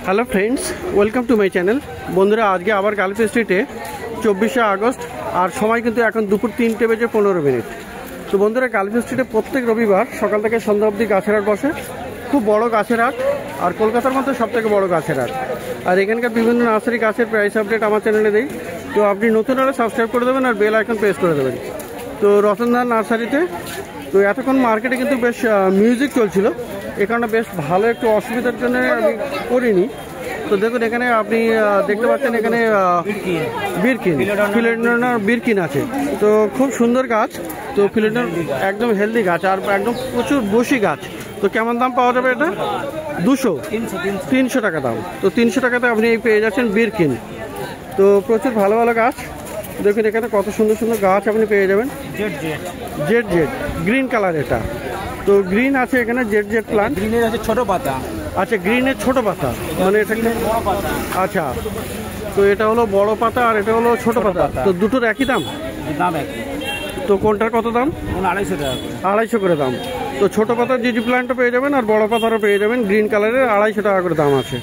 Hello friends, welcome to my channel. বন্ধুরা, আজকে আবার গালফ স্ট্রিটে 24শে আগস্ট, আর সময় কিন্তু এখন দুপুর 3:15। তো বন্ধুরা, গালফ স্ট্রিটে প্রত্যেক রবিবার সকাল থেকে সন্ধ্যা অবধি গাছের হাট বসে। খুব বড় গাছের হাট, আর কলকাতার মধ্যে সবথেকে বড় গাছের হাট। আর এখানকার বিভিন্ন নার্সারি গাছের প্রাইস আপডেট আমার চ্যানেলে দেই। তো আপনি নতুন হলে সাবস্ক্রাইব করে দেবেন আর বেল আইকন প্রেস করে দেবেন। তো রতনদার নার্সারিতে তো এতক্ষণ মার্কেটে কিন্তু বেশ মিউজিক চলছিল, এ কারণে বেশ ভালো একটু অসুবিধার জন্য আমি করিনি। তো দেখুন, এখানে আপনি দেখতে পাচ্ছেন এখানে বিরকিন, ফিলোডেন্ড্রন বিরকিন আছে। তো খুব সুন্দর গাছ। তো ফিলোডেন্ড্রন একদম হেলদি গাছ আর একদম প্রচুর বসি গাছ। তো কেমন দাম পাওয়া যাবে এটা? 300 টাকা দাম। তো 300 টাকাতে আপনি পেয়ে যাচ্ছেন বিরকিন। তো প্রচুর ভালো ভালো গাছ। দেখুন এখানে কত সুন্দর সুন্দর গাছ আপনি পেয়ে যাবেন। জেড গ্রিন কালার এটা। তো গ্রিন আছে এখানে, জেড প্লান্ট। গ্রিনের আছে ছোট পাতা। আচ্ছা, গ্রিনের ছোট পাতা, মানে এটা বড় পাতা। আচ্ছা, তো এটা হলো বড় পাতা আর এটা হলো ছোট পাতা। তো দুটোর একই দাম? দাম একই। তো কোনটার কত দাম? 250 টাকা। 250 করে দাম। তো ছোট পাতার জিজি প্লান্টও পেয়ে যাবেন আর বড় পাতারও পেয়ে যাবেন। গ্রিন কালারের 250 টাকা করে দাম আছে।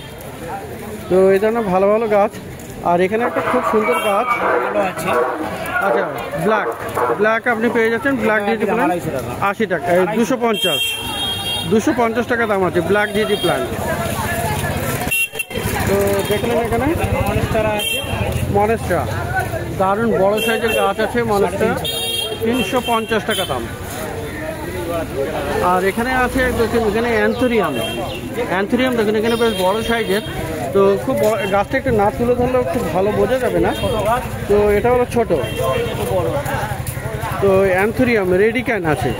তো এই জন্য ভালো ভালো গাছ। আর এখানে একটা খুব সুন্দর গাছ ভালো আছে। আচ্ছা, ব্ল্যাক আপনি পেয়ে যাচ্ছেন। ব্ল্যাক জিজি প্লান্ট 80 টাকা, 250 টাকা দাম আছে ব্ল্যাক জিজি প্লান্ট। তো দেখলেন এখানে মনেস্ট্রা, দারুণ বড় সাইজের গাছ আছে মনেস্ট্রা, 350 টাকা দাম। আর এখানে আছে দেখুন, এখানে অ্যান্থোরিয়াম দেখুন, এখানে বেশ বড় সাইজের। তো খুব গাছটা একটু না তুলে ধরলেও খুব ভালো বোঝা যাবে না। তো এটা হলো ছোট। তো অ্যান্থোরিয়াম রেডিক্যান আছে।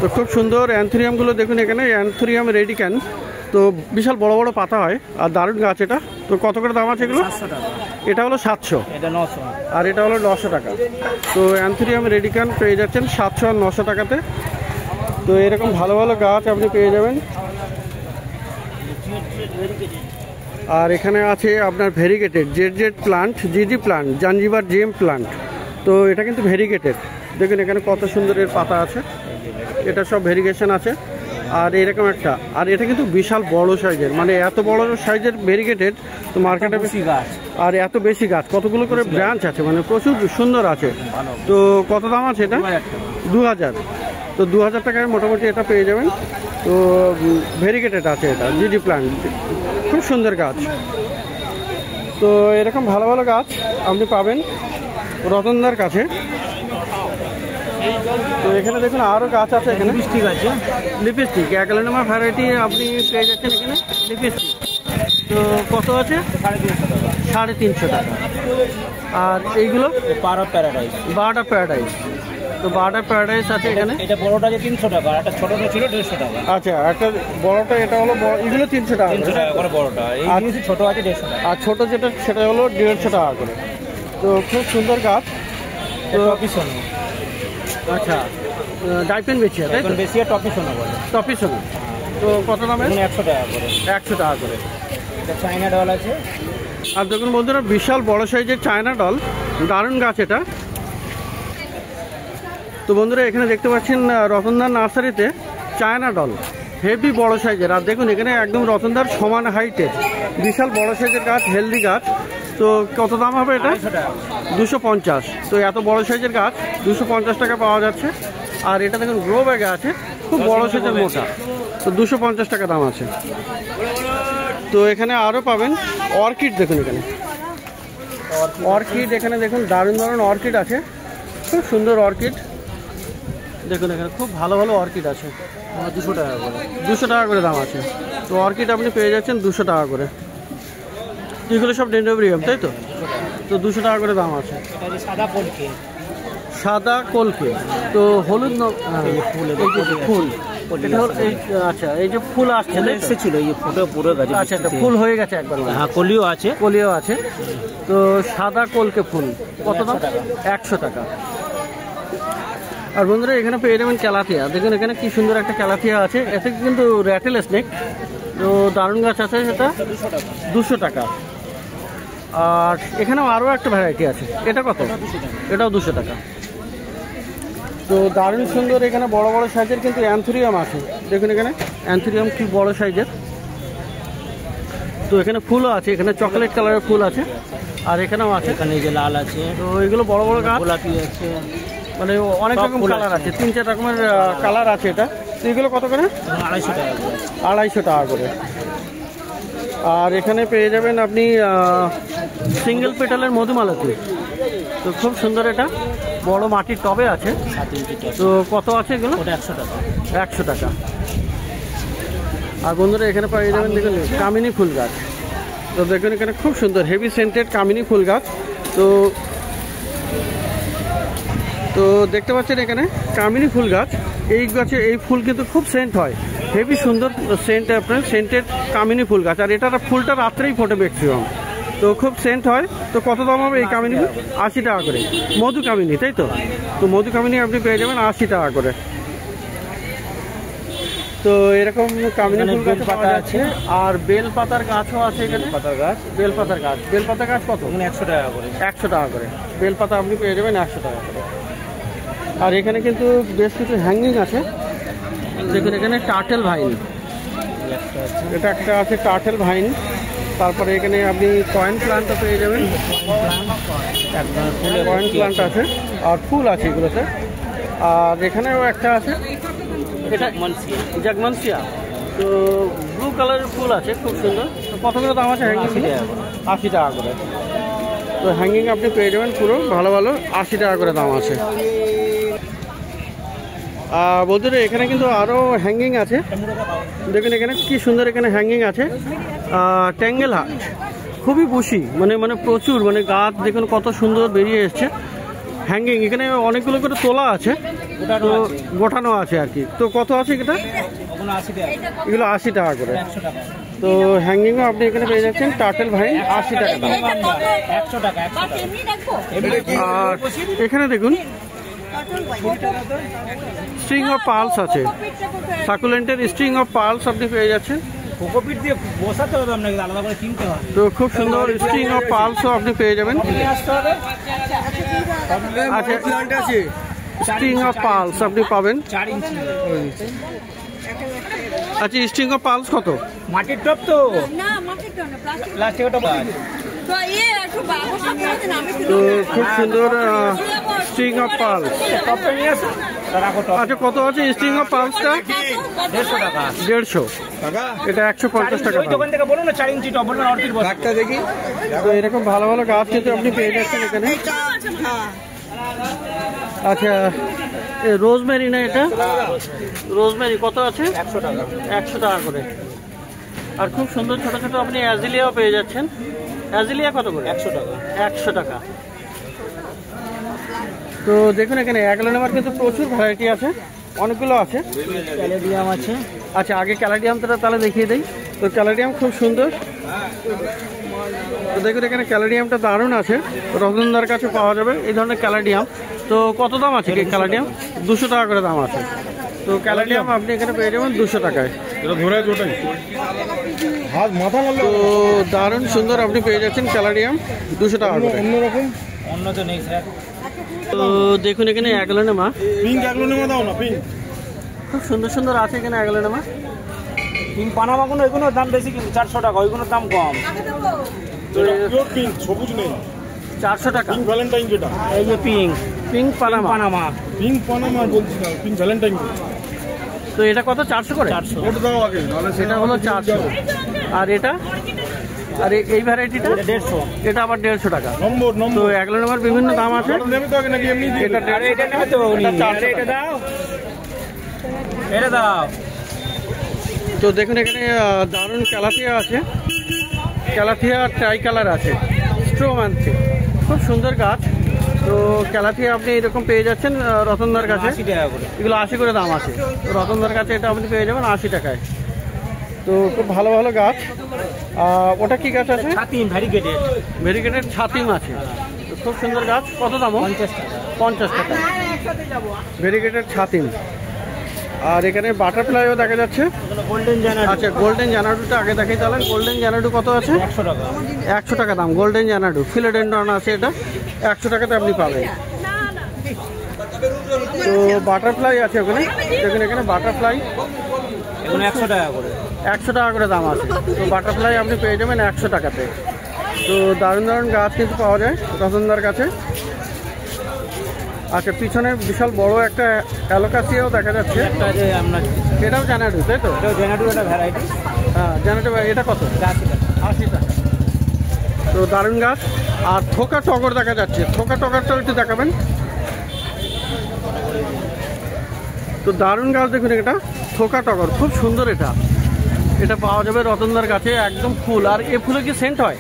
তো খুব সুন্দর অ্যান্থোরিয়ামগুলো দেখুন এখানে, অ্যান্থোরিয়াম রেডিক্যান। তো বিশাল বড় বড় পাতা হয় আর দারুণ গাছ এটা। তো কত করে দাম আছে এগুলো? 700 টাকা। এটা হলো 700, এটা 900, আর এটা হলো 900 টাকা। তো অ্যান্থোরিয়াম রেডিক্যান পেয়ে যাচ্ছেন 700 আর 900 টাকাতে। তো এরকম ভালো ভালো গাছ আপনি পেয়ে যাবেন। আর এখানে আছে আপনার ভেরিগেটেড জেড প্লান্ট, জিজি প্লান্ট, জাঞ্জিবার জেম প্লান্ট। তো এটা কিন্তু ভেরিগেটেড। দেখুন এখানে কত সুন্দর এর পাতা আছে, এটা সব ভেরিগেশন আছে। আর এরকম একটা, আর এটা কিন্তু বিশাল বড় সাইজের, মানে এত বড় সাইজের ভেরিগেটেড। তো মার্কেটে বেশি গাছ আর এত বেশি গাছ, কতগুলো করে ব্রাঞ্চ আছে, মানে প্রচুর সুন্দর আছে। তো কত দাম আছে এটা? 2000। তো 2000 টাকায় মোটামুটি এটা পেয়ে যাবেন। তো ভেরিগেটেড আছে এটা, জিজি প্লান্ট, খুব সুন্দর গাছ। তো এরকম ভালো ভালো গাছ আপনি পাবেন রতনদার কাছে। তো এখানে দেখুন আরও গাছ আছে। এখানে লিপস্টিক অ্যাগ্লোনিমা ভ্যারাইটি আপনি পেয়ে যাচ্ছেন এখানে লিপস্টিক। তো কত আছে? 350 টাকা। আর এইগুলো বারো প্যারাডাইস। তো বারোটা প্যারাডাইস আছে এখানে। এটা বড়টা আছে 300 টাকা, আর একটা ছোটটা ছিল 150 টাকা। আচ্ছা, একটা বড়টা, এটা হলো এগুলো 300 টাকা। 300 টাকা করে বড়টা। এই জিনিস ছোট আছে 150 টাকা। আর ছোট যেটা সেটা হলো 150 টাকা করে। তো খুব সুন্দর গাছ। তো টপিসোনা। আচ্ছা, ডাইপেন বেশি আছে, তাই তো? বেশি আর টপিসোনা বলে। টপিসোনা। তো কত দামে? 100 টাকা করে। 100 টাকা করে। এটা চায়না ডল আছে। আর দেখুন বন্ধুরা, বিশাল বড় সাইজের চায়না ডল, দারুণ গাছ এটা। তো বন্ধুরা, এখানে দেখতে পাচ্ছেন রতনদার নার্সারিতে চায়না ডল হেভি বড় সাইজের। আর দেখুন এখানে একদম রতনদার সমান হাইটের বিশাল বড় সাইজের গাছ, হেলদি গাছ। তো কত দাম হবে এটা? 250। তো এত বড় সাইজের গাছ 250 টাকা পাওয়া যাচ্ছে। আর এটা দেখুন গ্রো ব্যাগে আছে, খুব বড় সাইজের মোটা। তো 250 টাকা দাম আছে। তো এখানে আরও পাবেন অর্কিড। দেখুন এখানে অর্কিড, এখানে দেখুন দারুণ দারুণ অর্কিড আছে, খুব সুন্দর অর্কিড। দেখুন এখানে খুব ভালো ভালো অর্কিড আছে। 200 টাকা করে। 200 টাকা করে দাম আছে। তো অর্কিড আপনি পেয়ে যাচ্ছেন 200 টাকা করে। এগুলো সব ডেন্ড্রোবিয়াম, তাই তো? তো 200 টাকা করে দাম আছে। সাদা কলকে। তো হলুদ ফুল, এটা হলো আচ্ছা, এই যে ফুল আসছে এসেছিল, এই ফুটে পুরো গাছ। আচ্ছা, ফুল হয়ে গেছে একবার। হ্যাঁ, কলিও আছে। তো সাদা কলকে ফুল কত দাম? 100 টাকা। আর বন্ধুরা, এখানে পেয়ে যাবেন ক্যালাথিয়া। দেখুন এখানে কি সুন্দর একটা ক্যালাথিয়া আছে। এতে কিন্তু র্যাটেল স্নেক। তো দারুণ গাছ আছে, সেটা 200 টাকা। আর এখানেও আরও একটা ভ্যারাইটি আছে, এটা কত? এটাও 200 টাকা। তো দারুণ সুন্দর এখানে বড় বড় সাইজের কিন্তু অ্যান্থোরিয়াম আছে। দেখুন এখানে অ্যান্থোরিয়াম কি বড় সাইজের। তো এখানে ফুলও আছে, এখানে চকলেট কালারের ফুল আছে, আর এখানেও আছে। এখানে এই যে লাল আছে, তো এগুলো বড় বড় গাছ, গোলাপি আছে, মানে অনেক সব রকম ফুল কালার আছে। আছে, 3-4 রকমের কালার আছে এটা। তো এগুলো কত করে? 250 টাকা করে। 250 টাকা করে। আর এখানে পেয়ে যাবেন আপনি সিঙ্গেল পেটালের মধুমালতি। তো খুব সুন্দর, এটা বড় মাটির টবে আছে। 7 ইঞ্চি টব। তো কত আছে এগুলো? ওটা 100 টাকা। 100 টাকা। আর বন্ধুরা এখানে পেয়ে যাবেন দেখুন কামিনী ফুল গাছ। তো দেখুন এখানে খুব সুন্দর হেভি সেন্টেড কামিনী ফুল গাছ। তো তো দেখতে পাচ্ছেন এখানে কামিনী ফুল গাছ। এই গাছে এই ফুল কিন্তু খুব সেন্ট হয়, হেভি সুন্দর সেন্ট, আপনার সেন্টেড কামিনী ফুল গাছ। আর এটার ফুলটা রাত্রেই ফোটে ম্যাক্সিমাম, তো খুব সেন্ট হয়। তো কত দাম হবে এই কামিনী ফুল? 80 টাকা করে। মধু কামিনী, তাই তো? তো মধু কামিনী আপনি পেয়ে যাবেন 80 টাকা করে। তো এরকম কামিনী ফুল গাছ পাতা আছে, আর বেল পাতার গাছও আছে এখানে। পাতার গাছ, বেল পাতার গাছ, বেল পাতার গাছ কত? এখানে 100 টাকা করে। 100 টাকা করে বেল পাতা আপনি পেয়ে যাবেন 100 টাকা করে। আর এখানে কিন্তু বেশ কিছু হ্যাঙ্গিং আছে। দেখুন এখানে টার্টেল ভাইন, একটা আছে, এটা একটা আছে টার্টেল ভাইন। তারপরে এখানে আপনি কয়েন প্লান্টও পেয়ে যাবেন, একদম ফুলের কয়েন প্লান্ট আছে, আর ফুল আছে এগুলোতে। আর এখানেও একটা আছে, এটা মানসিয়া। জাগমানসিয়া। তো ব্লু কালারের ফুল আছে, খুব সুন্দর। তো কত করে দাম আছে হ্যাঙ্গিং? 80 টাকা করে। তো হ্যাঙ্গিং আপনি পেয়ে যাবেন পুরো ভালো ভালো 80 টাকা করে দাম আছে। বন্ধুরা এখানে কিন্তু আরও হ্যাঙ্গিং আছে, দেখুন এখানে কি সুন্দর এখানে হ্যাঙ্গিং আছে। ট্যাঙ্গেল হাট, খুবই বুশি, মানে প্রচুর, মানে গাছ দেখুন কত সুন্দর বেরিয়ে এসছে। হ্যাঙ্গিং এখানে অনেকগুলো করে তোলা আছে, তো গোটানো আছে আর কি। তো কত আছে এটা? ওগুলো 80 টাকা। এগুলো 80 টাকা করে। 100 টাকা। তো হ্যাঙ্গিংও আপনি এখানে পেয়ে যাচ্ছেন টার্টেল ভাইন 80 টাকা দাম। 100 টাকা, 100 টাকা। আর এখানে দেখুন স্ট্রিং অফ পার্লস আছে, সাকুলেন্টের স্ট্রিং অফ পার্লস আপনি পেয়ে যাচ্ছেন। কোকোপিট দিয়ে বসাতে হবে আপনাকে, আলাদা করে কিনতে হবে। তো খুব সুন্দর স্ট্রিং অফ পার্লসও আপনি পেয়ে যাবেন। আচ্ছা, স্ট্রিং অফ পার্লস আপনি পাবেন। 4 ইঞ্চি। আচ্ছা, স্ট্রিং অফ পার্লস কত? মাটির টপ তো, না মাটির টব না, প্লাস্টিকের টপ। তো একটু বাবুটা করে দেন, আমি তো খুব সুন্দর স্ট্রিং অফ পার্লস। টপটা নিয়ে আসুন, রাখো টপ। আচ্ছা, কত আছে স্ট্রিং অফ পার্লসটা? 150 টাকা। 150 এটা 150 টাকা ওই দাম। দোকান থেকে বলুন না 4 ইঞ্চি টপ, বলুন অর্কিড বস। একটা দেখি। তো এরকম ভালো ভালো গাছ কিন্তু আপনি পেয়ে যাচ্ছেন এখানে। আচ্ছা, রোজমেরি না এটা? রোজমেরি কত আছে? 100 টাকা। 100 টাকা করে। আর খুব সুন্দর ছোট ছোট আপনি অ্যাজিলিয়াও পেয়ে যাচ্ছেন। অ্যাজিলিয়া কত করে? 100 টাকা। 100 টাকা। তো দেখুন এখানে অ্যাগ্লোনেমার কিন্তু প্রচুর ভ্যারাইটি আছে, অনেকগুলো আছে। ক্যালেডিয়াম আছে। আচ্ছা, আগে ক্যালাডিয়ামটা তাহলে দেখিয়ে দিই। তো ক্যালাডিয়াম খুব সুন্দর। তো দেখুন এখানে ক্যালাডিয়ামটা দারুণ আছে, রতনদার কাছে পাওয়া যাবে এই ধরনের ক্যালাডিয়াম। তো কত দাম আছে কি ক্যালাডিয়াম? 200 টাকা করে দাম আছে। তো ক্যালাডিয়াম আপনি এখানে পেয়ে যাবেন 200 টাকায়। তো দারুণ সুন্দর আপনি পেয়ে যাচ্ছেন ক্যালাডিয়াম 200 টাকা করে। অন্যরকম, অন্য তো নেই স্যার। তো দেখুন এখানে অ্যাগ্লোনেমা, পিঙ্ক অ্যাগ্লোনেমা দাও না, পিঙ্ক খুব সুন্দর সুন্দর আছে এখানে অ্যাগ্লোনেমা। পিঙ্ক পানামা কোনো, এগুলোর দাম বেশি কিন্তু 400 টাকা, ওইগুলোর দাম কম। পিওর পিঙ্ক, সবুজ নেই। 400 টাকা। পিঙ্ক ভ্যালেন্টাইন যেটা, এই যে pink, pink Panama. Panama. Pink Panama বলছি না, পিঙ্ক ভ্যালেন্টাইন। তো এটা কত? 400 করে। 400। ওটা দাও আগে, নাহলে এটা হলো 400। আর এটা, আর এই ভ্যারাইটিটা 150। এটা আবার 150 টাকা। নম্বর তো নম্বর অ্যাগ্লোনেমার বিভিন্ন দাম আছে। নেবে তো আগে নাকি এমনি দিয়ে এটা আরে এটা নেবে তো উনি। এটা 400 আরে এটা দাও, এটা দাও। তো দেখুন এখানে দারুণ ক্যালাথিয়া আছে, ক্যালাথিয়া ট্রাই কালার আছে, স্ট্রোম্যান্থি, খুব সুন্দর গাছ। তো ক্যালাথিয়া আপনি এরকম পেয়ে যাচ্ছেন রতনদার কাছে। 80 টাকা করে। এগুলো 80 করে দাম আছে। তো রতনদার কাছে এটা আপনি পেয়ে যাবেন 80 টাকায়। তো খুব ভালো ভালো গাছ। ওটা কি গাছ আছে? ছাতিম ভ্যারিগেটেড। ভেরিগেটেড ছাতিম আছে। তো খুব সুন্দর গাছ। কত দাম? 50 টাকা। 50 টাকা ভেরিগেটেড ছাতিম। আর এখানে বাটারফ্লাইও দেখা যাচ্ছে। গোল্ডেন জানার। আচ্ছা, গোল্ডেন জানাডুটা আগে দেখাই তাহলে। গোল্ডেন জানাডু কত আছে? 100 টাকা। 100 টাকা দাম গোল্ডেন জানাডু। ফিলোডেন্ড্রন আছে, এটা 100 টাকাতে আপনি পাবেন। তো বাটারফ্লাই আছে ওখানে, দেখুন এখানে বাটারফ্লাই এগুলো 100 টাকা করে। 100 টাকা করে দাম আছে। তো বাটারফ্লাই আপনি পেয়ে যাবেন 100 টাকাতে। তো দারুণ দারুণ গাছ কিন্তু পাওয়া যায় রতনদার কাছে। আচ্ছা, পিছনে বিশাল বড় একটা অ্যালোকাসিয়াও দেখা যাচ্ছে, একটা যে আপনার এটাও জানাডু তাই তো? এটাও জেনারেটর একটা ভ্যারাইটি, হ্যাঁ জানাডু। এটা কত? 80 টাকা। 80 টাকা। তো দারুণ গাছ। আর থোকা টগর দেখা যাচ্ছে, থোকা টগরটাও একটু দেখাবেন। তো দারুণ গাছ দেখুন, এটা থোকা টগর, খুব সুন্দর। এটা পাওয়া যাবে রতনদার কাছে, একদম ফুল। আর এ ফুলে কি সেন্ট হয়?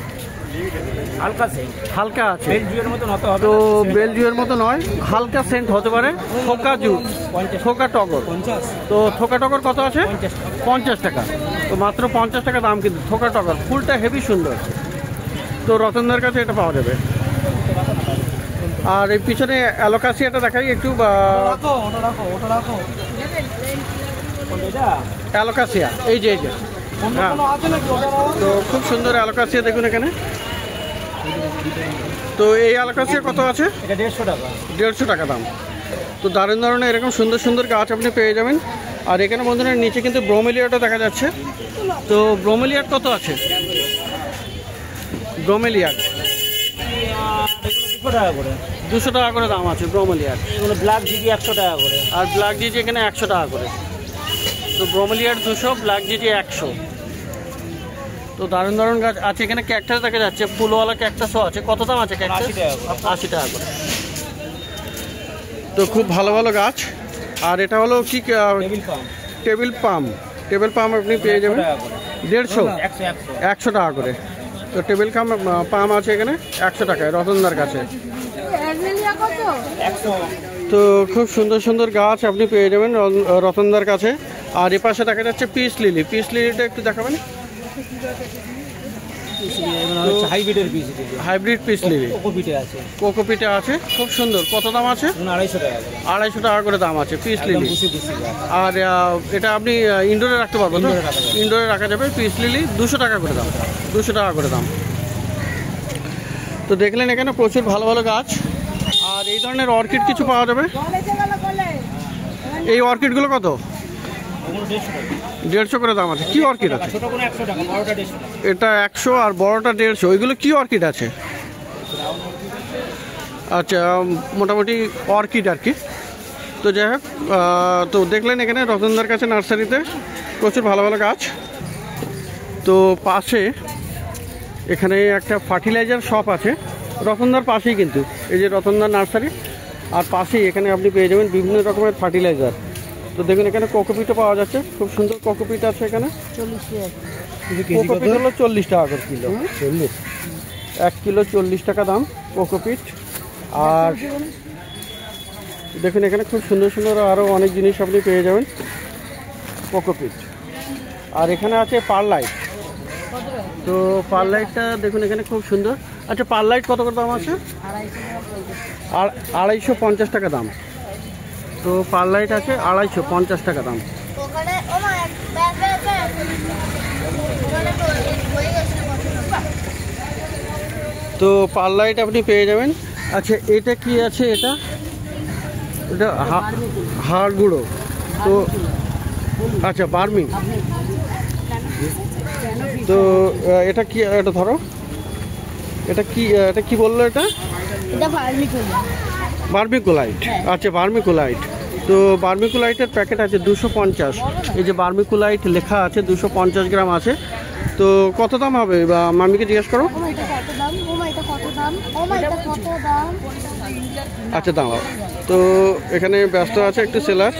হালকা সেন্ট, হালকা আছে। বেলজিয়ামের মতো নত হবে তো না, scent বেলজিয়ামের মতো নয়, হালকা সেন্ট হতে পারে। থোকা জুস, 50 থোকা টগর। 50 তো থোকা টগর কত আছে? 50 টাকা। তো মাত্র 50 টাকা দাম, কিন্তু থোকা টগর ফুলটা হেভি সুন্দর। তো রতনদার কাছে এটা পাওয়া যাবে। আর এই পিছনে অ্যালোকাসিয়াটা দেখাই একটু, ওটা রাখো। এটা অ্যালোকাসিয়া এই যে অন্য হ্যাঁ। কোনো আছে নাকি? ওটা রাখো। তো খুব সুন্দর অ্যালোকাসিয়া দেখুন এখানে। তো এই অ্যালোকাসিয়া কত আছে? এটা 150 টাকা। 150 টাকা দাম। তো দারুণ দারুণ এরকম সুন্দর সুন্দর গাছ আপনি পেয়ে যাবেন। আর এখানে বন্ধুরা নিচে কিন্তু ব্রোমেলিয়াটা দেখা যাচ্ছে। তো ব্রোমেলিয়ার কত আছে? ব্রোমেলিয়ার এগুলো 200 টাকা করে। 200 টাকা করে দাম আছে ব্রোমেলিয়ার। এগুলো ব্ল্যাক জিজি 100 টাকা করে। আর ব্ল্যাক জিজি এখানে 100 টাকা করে। তো ব্রোমেলিয়ার 200, ব্ল্যাক জিজি 100। তো দারুণ দারুণ গাছ আছে এখানে। ক্যাকটাস দেখা যাচ্ছে, ফুলওয়ালা ক্যাকটাসও আছে। কত দাম আছে ক্যাকটাস? 80 টাকা করে। 80 টাকা করে। তো খুব ভালো ভালো গাছ। আর এটা হলো কি? টেবিল পাম টেবিল পাম। টেবিল পাম আপনি পেয়ে যাবেন 150, 100 টাকা করে। তো টেবিল পাম আছে এখানে 100 টাকায় রতনদার কাছে। তো খুব সুন্দর সুন্দর গাছ আপনি পেয়ে যাবেন রতনদার কাছে। আর এ পাশে দেখা যাচ্ছে পিস লিলি। পিস লিলিটা একটু দেখাবেন। হাইব্রিডের বীজ, হাইব্রিড পিস লিলি, কোকোপিটে আছে। কোকোপিটে আছে, খুব সুন্দর। কত দাম আছে? 250 টাকা করে। 250 টাকা করে দাম আছে পিস লিলি। বুসি গাছ। আর এটা আপনি ইনডোরে রাখতে পারবেন তো? ইনডোরে রাখা যাবে। ইনডোরে রাখা যাবে। পিস লিলি 200 টাকা করে দাম, 200 টাকা করে দাম। তো দেখলেন এখানে প্রচুর ভালো ভালো গাছ। আর এই ধরনের অর্কিড কিছু পাওয়া যাবে। এই অর্কিডগুলো কত? ওগুলো 150 টাকা। 150 করে দাম আছে। কি অর্কিড আছে? ছোট কোনো 100 টাকা, বড়টা 150 টাকা। এটা 100 আর বড়টা 150। ওইগুলো কি অর্কিড আছে? আচ্ছা, মোটামুটি অর্কিড আর কি। তো যাই হোক, তো দেখলেন এখানে রতনদার কাছে নার্সারিতে প্রচুর ভালো ভালো গাছ। তো পাশে এখানে একটা ফার্টিলাইজার শপ আছে রতনদার পাশেই, কিন্তু এই যে রতনদার নার্সারি, আর পাশেই এখানে আপনি পেয়ে যাবেন বিভিন্ন রকমের ফার্টিলাইজার। তো দেখুন এখানে কোকোপিটও পাওয়া যাচ্ছে, খুব সুন্দর কোকোপিট আছে এখানে। কোকোপিট হলো 40 টাকা করে কিলো। 1 কিলো 40 টাকা দাম কোকোপিট। আর দেখুন এখানে খুব সুন্দর সুন্দর আরও অনেক জিনিস আপনি পেয়ে যাবেন কোকোপিট। আর এখানে আছে পারলাইট। তো পারলাইটটা দেখুন এখানে খুব সুন্দর। আচ্ছা, পারলাইট কত করে দাম আছে? 250 টাকা দাম। তো পারলাইট আছে 250 টাকা দাম। তো পারলাইট আপনি পেয়ে যাবেন। আচ্ছা, এটা কি আছে? এটা হাড় গুঁড়ো। তো আচ্ছা, বার্মি। তো এটা কি? এটা ধরো, এটা কি বললো? এটা বার্মিকুলাইট। আচ্ছা, বার্মিকুলাইট। তো বার্মিকুলাইটের প্যাকেট আছে 250। এই যে বার্মিকুলাইট লেখা আছে 250 গ্রাম আছে। তো কত দাম হবে? বা মামিকে জিজ্ঞেস করো। আচ্ছা, দাম। তো এখানে ব্যস্ত আছে একটু সেলার।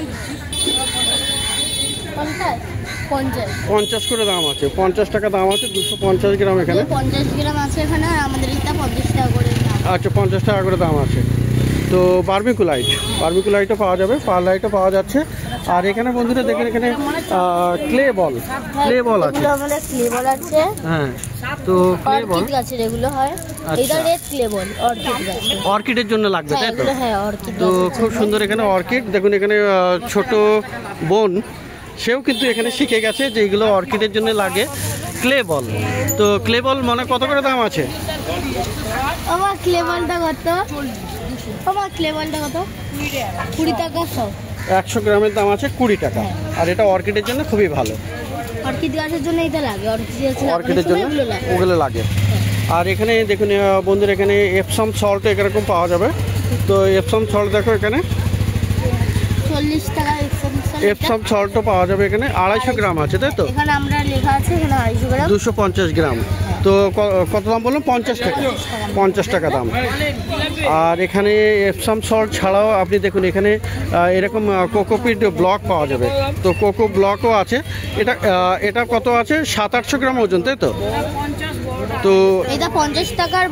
50 করে দাম আছে, 50 টাকা দাম আছে। 250 গ্রাম এখানে 50 গ্রাম আছে এখানে, আর আমাদের এটা 50 টাকা করে দাম। আচ্ছা, 50 টাকা করে দাম আছে। তো বার্মিকুলাইটও পাওয়া যাবে, পারলাইটও পাওয়া যাচ্ছে। আর এখানে বন্ধুরা দেখেন এখানে ক্লে বল আছে। এগুলো আমাদের ক্লে বল আছে। হ্যাঁ, তো ক্লে বল অর্কিড গাছের এগুলো হয়। এটা রেড ক্লে বল, অর্কিড গাছ। অর্কিডের জন্য লাগবে তাই তো? এগুলো হ্যাঁ অর্কিড। তো খুব সুন্দর এখানে অর্কিড দেখুন। এখানে ছোট বোন, সেও কিন্তু এখানে শিখে গেছে যে এগুলো অর্কিডের জন্য লাগে ক্লে বল। তো ক্লে বল মানে কত করে দাম আছে? আমার ক্লে বলটা কত? 20 টাকা সব। 100 গ্রামের দাম আছে 20 টাকা। আর এটা অর্কিডের জন্য খুবই ভালো। অর্কিড গাছের জন্য এটা লাগে, অর্কিডের জন্য ওগুলো লাগে। আর এখানে দেখুন বন্ধুরা, এখানে এপসাম সল্ট এরকম পাওয়া যাবে। তো এপসাম সল্ট দেখো এখানে 40 টাকা এপসাম সল্টও পাওয়া যাবে এখানে। 250 গ্রাম আছে, তাই তো? এখানে আমরা লেখা আছে এখানে 250 গ্রাম 250 গ্রাম। তো কত দাম বললাম? 50 টাকা। 50 টাকা দাম। আর এখানে এপসাম সল্ট ছাড়াও আপনি দেখুন এখানে এরকম কোকোপিট ব্লক পাওয়া যাবে। তো কোকো ব্লকও আছে। এটা কত আছে? 700-800 গ্রাম ওজন, তাই তো? তো এটা 50 টাকা। আর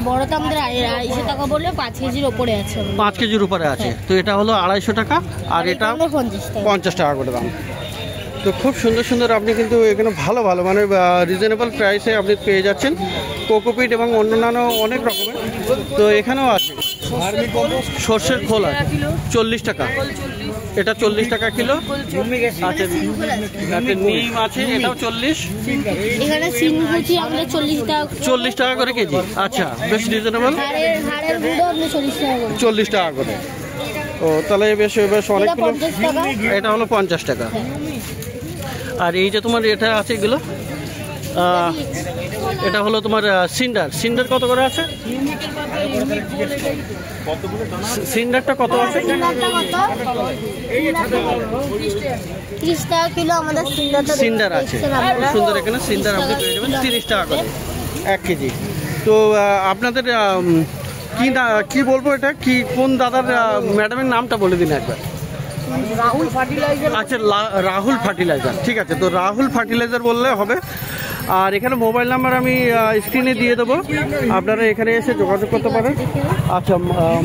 বড়টা আমাদের 250 টাকা বললে 5 কেজির উপরে আছে। 5 কেজির উপরে আছে। তো এটা হলো 250 টাকা আর এটা 50 টাকা করে দাম। তো খুব সুন্দর সুন্দর আপনি কিন্তু এখানে ভালো ভালো মানে রিজনেবল প্রাইসে আপনি পেয়ে যাচ্ছেন কোকোপিট এবং অন্যান্য অনেক রকমের। তো এখানেও আছে সর্ষের খোল আছে 40 টাকা, এটা 40 টাকা কিলো। আচ্ছা, নিম আছে, এটাও 40। এখানে সিনকুচি আমরা 40 টাকা করে কেজি। আচ্ছা, বেশ রিজনেবল। হাড়ের গুঁড়ো আপনি 40 টাকা করে। 40 টাকা করে। ও তাহলে বেশ অনেকগুলো। এটা হলো 50 টাকা। আর এই যে তোমার এটা আছে এগুলো, এটা হলো তোমার সিন্ডার কত করে আছে? সিন্ডারটা কত আছে? 30 টাকা কিলো আমাদের সিন্ডার আছে। সুন্দর এখানে সিন্ডার আপনি পেয়ে যাবেন 30 টাকা করে 1 কেজি। তো আপনাদের কি বলবো, এটা কি কোন দাদার ম্যাডামের নামটা বলে দিন একবার। রাহুল ফার্টিলাইজার। আচ্ছা, রাহুল ফার্টিলাইজার। ঠিক আছে, তো রাহুল ফার্টিলাইজার বললে হবে। আর এখানে মোবাইল নাম্বার আমি স্ক্রিনে দিয়ে দেবো, আপনারা এখানে এসে যোগাযোগ করতে পারেন। আচ্ছা,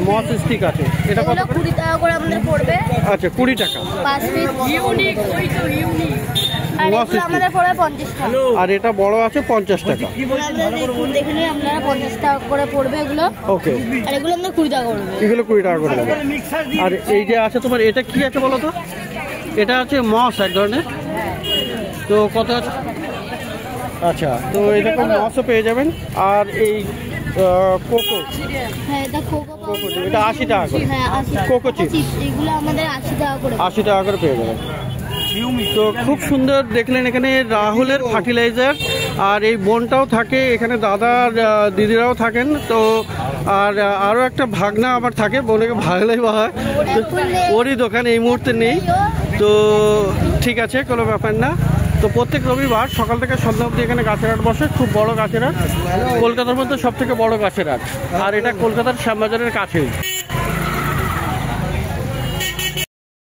মস স্টিক আছে, এটা কত? 20 টাকা করে আমাদের পড়বে। আচ্ছা, 20 টাকা। 5 পিস ইউনিক। আমাদের পড়বে 50 টাকা। আর এটা বড় আছে 50 টাকা। দেখে নিন আপনারা 50 টাকা করে পড়বে এগুলো। ওকে। আর এগুলো আমরা 20 টাকা করবে। এগুলো 20 টাকা করে দেবে। আর এই যে আছে তোমার, এটা কি আছে বলো তো? এটা আছে মস এক ধরনের। তো কত আছে? আচ্ছা, তো এরকম মসও পেয়ে যাবেন। আর এই কোকো, হ্যাঁ এটা কোকো, এটা 80 টাকা করে। হ্যাঁ 80 কোকো চিপস এগুলো আমাদের 80 টাকা করে। 80 টাকা করে পেয়ে যাবেন। তো খুব সুন্দর দেখলেন এখানে রাহুলের ফার্টিলাইজার। আর এই বোনটাও থাকে এখানে, দাদা দিদিরাও থাকেন। তো আর আরও একটা ভাগনা আবার থাকে, বোনকে ভাগলাই বা হয়। ওরই দোকান এই মুহূর্তে নেই। তো ঠিক আছে, কোনো ব্যাপার না। তো প্রত্যেক রবিবার সকাল থেকে সন্ধ্যা অবধি এখানে গাছের হাট বসে। খুব বড় গাছের হাট, কলকাতার মধ্যে সব থেকে বড় গাছের হাট। আর এটা কলকাতার শ্যামবাজারের কাছেই।